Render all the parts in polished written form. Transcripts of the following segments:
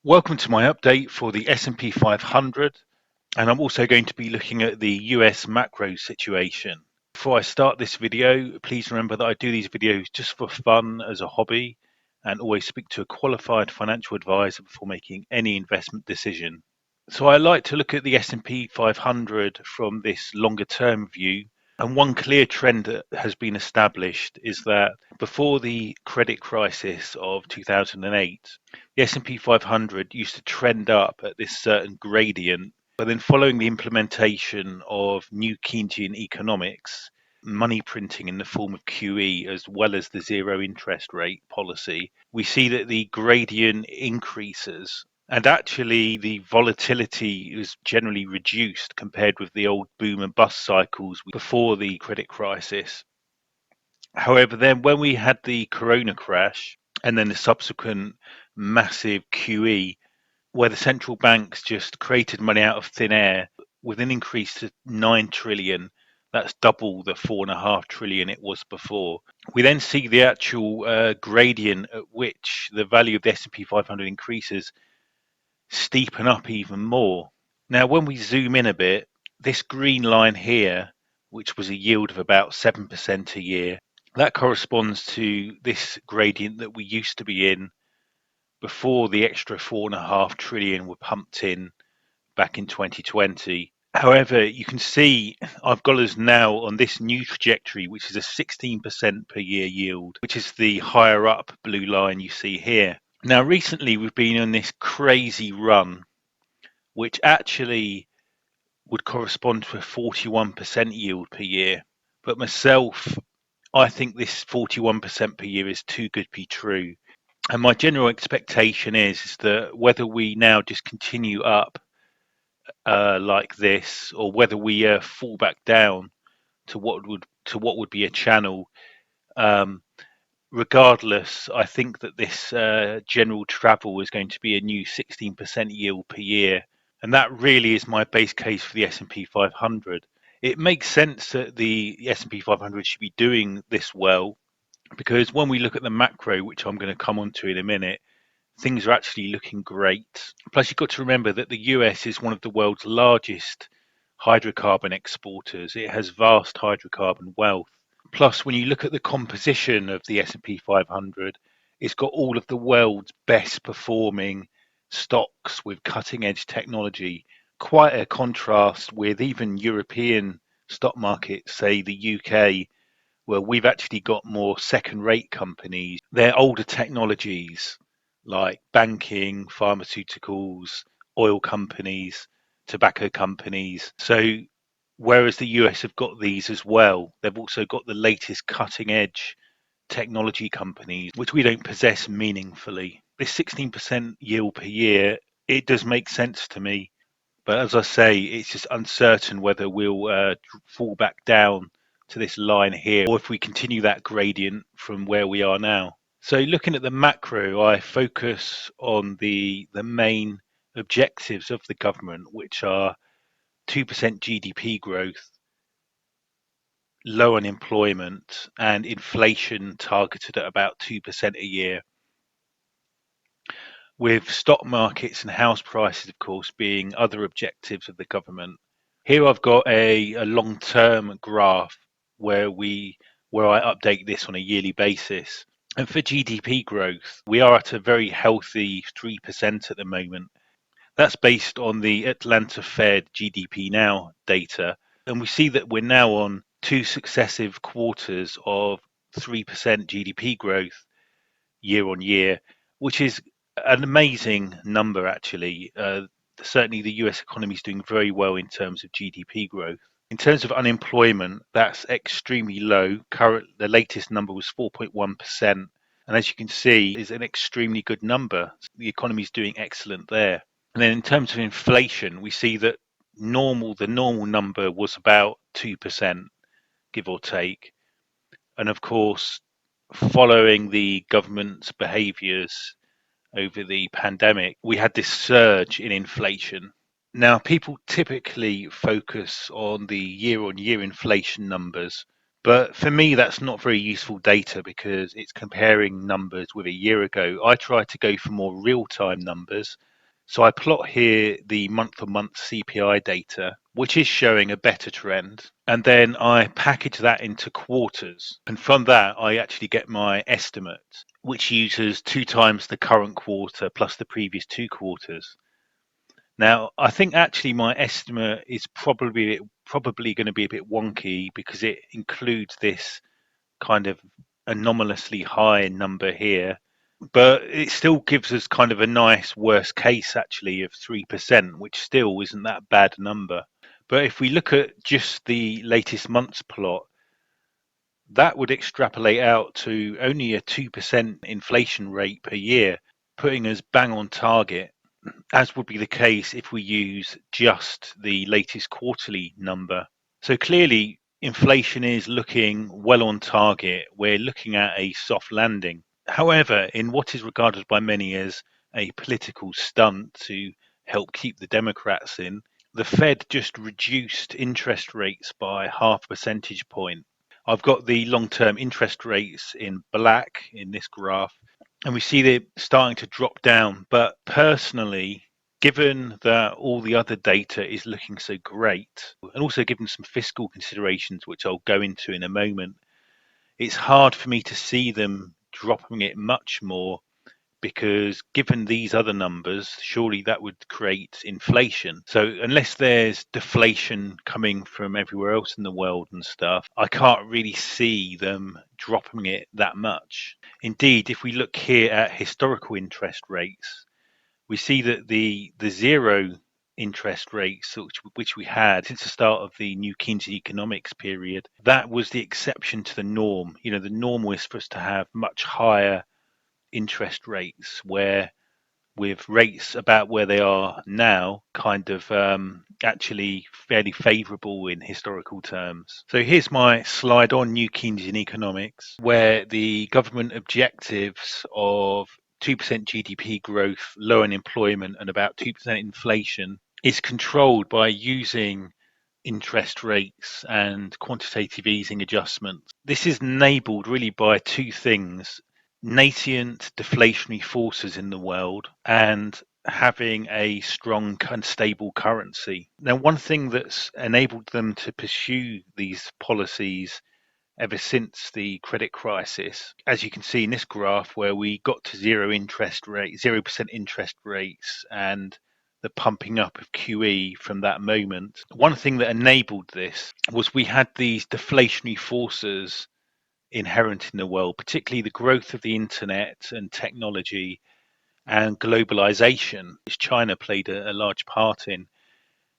Welcome to my update for the S&P 500, and I'm also going to be looking at the US macro situation. Before I start this video, please remember that I do these videos just for fun as a hobby and always speak to a qualified financial advisor before making any investment decision. So I like to look at the S&P 500 from this longer term view. And one clear trend that has been established is that before the credit crisis of 2008, the S&P 500 used to trend up at this certain gradient, but then following the implementation of new Keynesian economics, money printing in the form of QE, as well as the zero interest rate policy, we see that the gradient increases. And actually, the volatility is generally reduced compared with the old boom and bust cycles before the credit crisis. However, then when we had the corona crash and then the subsequent massive QE, where the central banks just created money out of thin air with an increase to 9 trillion, that's double the 4.5 trillion it was before. We then see the actual gradient at which the value of the S&P 500 increases steepen up even more. Now, when we zoom in a bit, this green line here, which was a yield of about 7% a year, that corresponds to this gradient that we used to be in before the extra 4.5 trillion were pumped in back in 2020. However, you can see I've got us now on this new trajectory, which is a 16% per year yield, which is the higher up blue line you see here. Now, recently we've been on this crazy run, which actually would correspond to a 41% yield per year. But myself, I think this 41% per year is too good to be true. And my general expectation is that whether we now just continue up like this, or whether we fall back down to what would be a channel, regardless, I think that this general travel is going to be a new 16% yield per year, and that really is my base case for the S&P 500. It makes sense that the S&P 500 should be doing this well, because when we look at the macro, which I'm going to come on to in a minute, things are actually looking great. Plus, you've got to remember that the US is one of the world's largest hydrocarbon exporters. It has vast hydrocarbon wealth. Plus, when you look at the composition of the S&P 500, it's got all of the world's best performing stocks with cutting edge technology. Quite a contrast with even European stock markets, say the UK, where we've actually got more second rate companies. They're older technologies like banking, pharmaceuticals, oil companies, tobacco companies. So whereas the US have got these as well, they've also got the latest cutting edge technology companies, which we don't possess meaningfully. This 16% yield per year, it does make sense to me. But as I say, it's just uncertain whether we'll fall back down to this line here, or if we continue that gradient from where we are now. So looking at the macro, I focus on the main objectives of the government, which are 2% GDP growth, low unemployment, and inflation targeted at about 2% a year, with stock markets and house prices, of course, being other objectives of the government. Here I've got a long-term graph where I update this on a yearly basis. And for GDP growth, we are at a very healthy 3% at the moment. That's based on the Atlanta Fed GDP Now data. And we see that we're now on two successive quarters of 3% GDP growth year on year, which is an amazing number, actually. Certainly, the US economy is doing very well in terms of GDP growth. In terms of unemployment, that's extremely low. The latest number was 4.1%. And as you can see, is an extremely good number. The economy is doing excellent there. And then in terms of inflation, we see that the normal number was about 2%, give or take. And of course, following the government's behaviours over the pandemic, we had this surge in inflation. Now, people typically focus on the year-on-year inflation numbers, but for me, that's not very useful data because it's comparing numbers with a year ago. I try to go for more real-time numbers, So I plot here the month-on-month CPI data, which is showing a better trend. And then I package that into quarters. And from that, I actually get my estimate, which uses 2 times the current quarter plus the previous 2 quarters. Now, I think actually my estimate is probably going to be a bit wonky because it includes this kind of anomalously high number here, but it still gives us kind of a nice worst case actually of 3%, which still isn't that bad a number. But if we look at just the latest month's plot, that would extrapolate out to only a 2% inflation rate per year, putting us bang on target, as would be the case if we use just the latest quarterly number. So clearly, inflation is looking well on target. We're looking at a soft landing. However, in what is regarded by many as a political stunt to help keep the Democrats in, the Fed just reduced interest rates by half a percentage point. I've got the long-term interest rates in black in this graph, and we see they're starting to drop down. But personally, given that all the other data is looking so great, and also given some fiscal considerations, which I'll go into in a moment, it's hard for me to see them dropping it much more, because given these other numbers, surely that would create inflation. So unless there's deflation coming from everywhere else in the world and stuff, I can't really see them dropping it that much. Indeed, if we look here at historical interest rates, we see that the zero interest rates which we had since the start of the new Keynesian Economics period, that was the exception to the norm. You know, the norm was for us to have much higher interest rates, where with rates about where they are now, kind of actually fairly favourable in historical terms. So here's my slide on New Keynesian Economics, where the government objectives of 2% GDP growth, low unemployment, and about 2% inflation is controlled by using interest rates and quantitative easing adjustments. This is enabled really by two things: nascent deflationary forces in the world and having a strong and stable currency. Now, one thing that's enabled them to pursue these policies ever since the credit crisis, as you can see in this graph, where we got to 0% interest rates and the pumping up of QE from that moment. One thing that enabled this was we had these deflationary forces inherent in the world, particularly the growth of the internet and technology and globalization, which China played a large part in,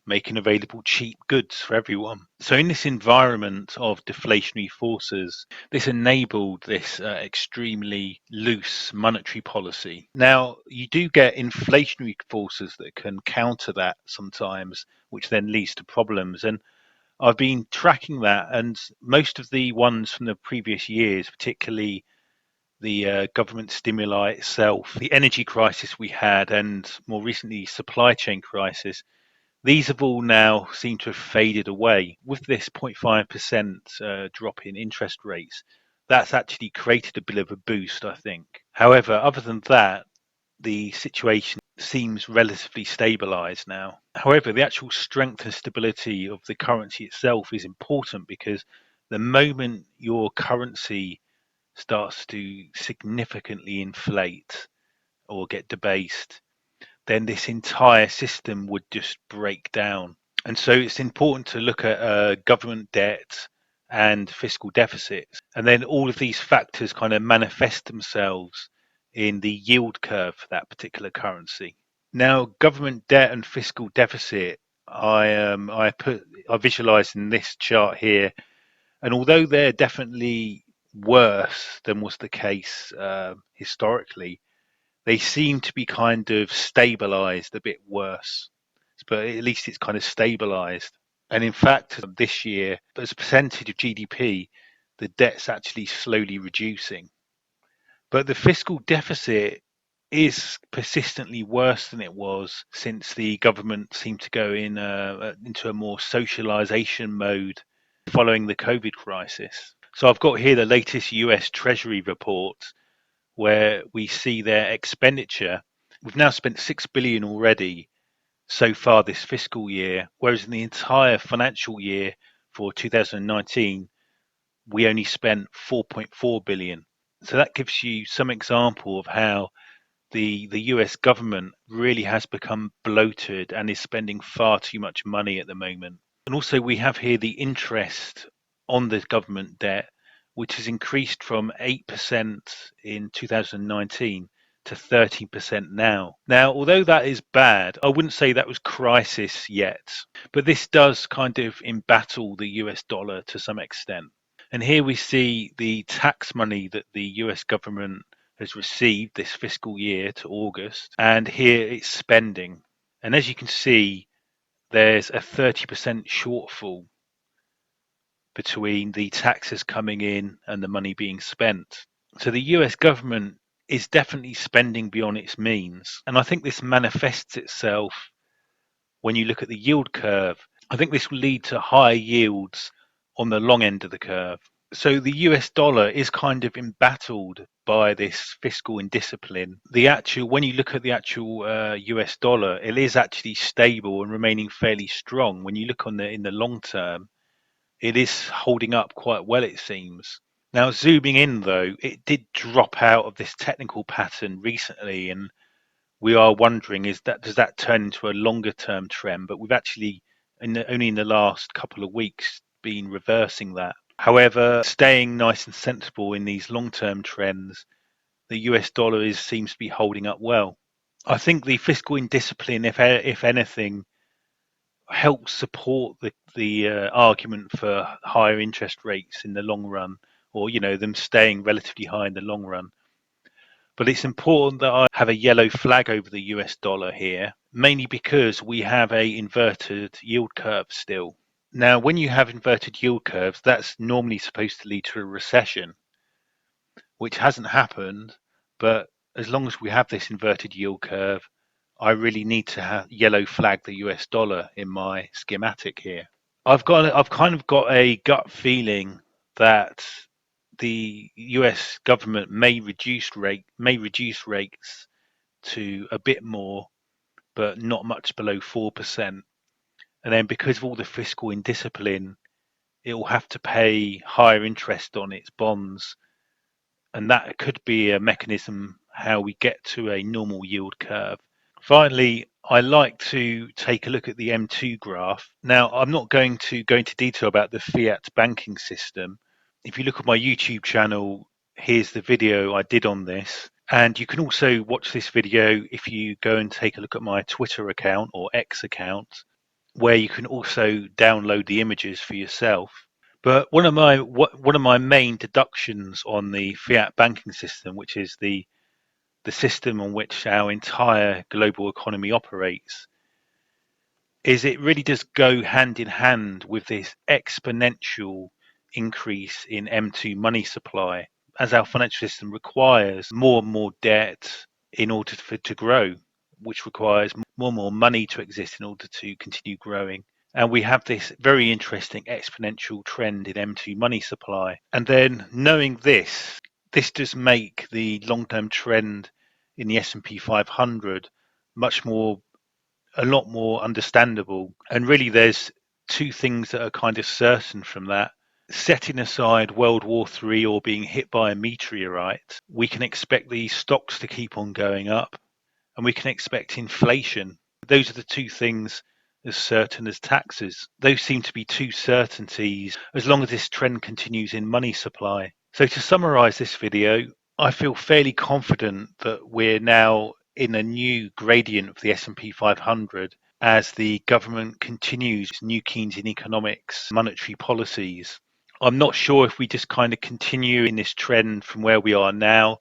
making available cheap goods for everyone. So in this environment of deflationary forces, this enabled this extremely loose monetary policy. Now, you do get inflationary forces that can counter that sometimes, which then leads to problems. And I've been tracking that, and most of the ones from the previous years, particularly the government stimuli itself, the energy crisis we had, and more recently supply chain crisis, these have all now seemed to have faded away. With this 0.5% drop in interest rates, that's actually created a bit of a boost, I think. However, other than that, the situation seems relatively stabilized now. However, the actual strength and stability of the currency itself is important, because the moment your currency starts to significantly inflate or get debased, then this entire system would just break down. And so it's important to look at government debt and fiscal deficits. And then all of these factors kind of manifest themselves in the yield curve for that particular currency. Now, government debt and fiscal deficit, I visualize in this chart here, and although they're definitely worse than was the case historically, they seem to be kind of stabilized a bit worse, but at least it's kind of stabilized. And in fact, this year, as a percentage of GDP, the debt's actually slowly reducing. But the fiscal deficit is persistently worse than it was since the government seemed to go into a more socialization mode following the COVID crisis. So I've got here the latest US Treasury report, where we see their expenditure We've now spent 6 billion already so far this fiscal year, whereas in the entire financial year for 2019, we only spent 4.4 billion. So that gives you some example of how the US government really has become bloated and is spending far too much money at the moment. And also we have here the interest on the government debt, which has increased from 8% in 2019 to 13% now. Now, although that is bad, I wouldn't say that was crisis yet, but this does kind of embattle the US dollar to some extent. And here we see the tax money that the US government has received this fiscal year to August, and here it's spending. And as you can see, there's a 30% shortfall between the taxes coming in and the money being spent. So the US government is definitely spending beyond its means. And I think this manifests itself when you look at the yield curve. I think this will lead to higher yields on the long end of the curve. So the US dollar is kind of embattled by this fiscal indiscipline. When you look at the actual US dollar, it is actually stable and remaining fairly strong. When you look in the long term, it is holding up quite well, it seems. Now, zooming in though, it did drop out of this technical pattern recently, and we are wondering, does that turn into a longer term trend? But we've actually, only in the last couple of weeks, been reversing that. However, staying nice and sensible in these long term trends, the US dollar seems to be holding up well. I think the fiscal indiscipline, if anything, helps support the argument for higher interest rates in the long run, or them staying relatively high in the long run. But it's important that I have a yellow flag over the US dollar here, mainly because we have a inverted yield curve still. Now, when you have inverted yield curves, that's normally supposed to lead to a recession, which hasn't happened. But as long as we have this inverted yield curve, I really need to yellow flag the US dollar in my schematic here. I've kind of got a gut feeling that the US government may reduce rates to a bit more, but not much below 4%. And then because of all the fiscal indiscipline, it will have to pay higher interest on its bonds, and that could be a mechanism how we get to a normal yield curve. Finally, I like to take a look at the M2 graph. Now, I'm not going to go into detail about the fiat banking system. If you look at my YouTube channel, here's the video I did on this. And you can also watch this video if you go and take a look at my Twitter account or X account, where you can also download the images for yourself. But one of my main deductions on the fiat banking system, which is the system on which our entire global economy operates, is it really does go hand in hand with this exponential increase in M2 money supply, as our financial system requires more and more debt in order for it to grow, which requires more and more money to exist in order to continue growing. And we have this very interesting exponential trend in M2 money supply. And then knowing this does make the long-term trend in the S&P 500 a lot more understandable. And really there's two things that are kind of certain from that. Setting aside World War III or being hit by a meteorite, we can expect these stocks to keep on going up, and we can expect inflation. Those are the two things as certain as taxes. Those seem to be two certainties as long as this trend continues in money supply. So to summarize this video, I feel fairly confident that we're now in a new gradient of the S&P 500 as the government continues new Keynesian Economics monetary policies. I'm not sure if we just kind of continue in this trend from where we are now,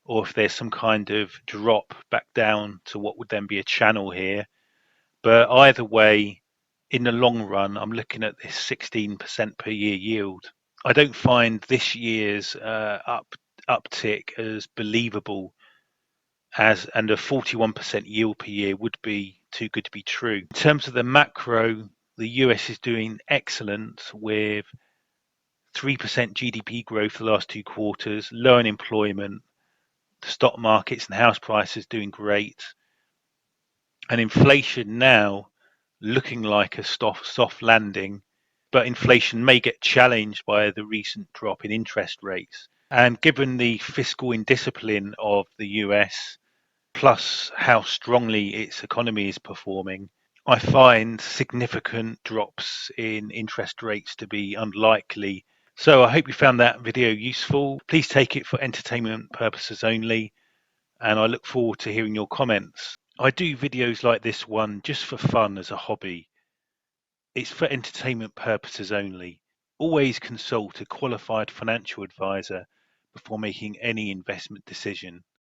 or if there's some kind of drop back down to what would then be a channel here. But either way, in the long run, I'm looking at this 16% per year yield. I don't find this year's uptick as believable and a 41% yield per year would be too good to be true. In terms of the macro, the US is doing excellent with 3% GDP growth the last 2 quarters, low unemployment, the stock markets and house prices doing great, and inflation now looking like a soft landing, but inflation may get challenged by the recent drop in interest rates. And given the fiscal indiscipline of the US, plus how strongly its economy is performing, I find significant drops in interest rates to be unlikely. So I hope you found that video useful. Please take it for entertainment purposes only, and I look forward to hearing your comments. I do videos like this one just for fun as a hobby. It's for entertainment purposes only. Always consult a qualified financial advisor before making any investment decision.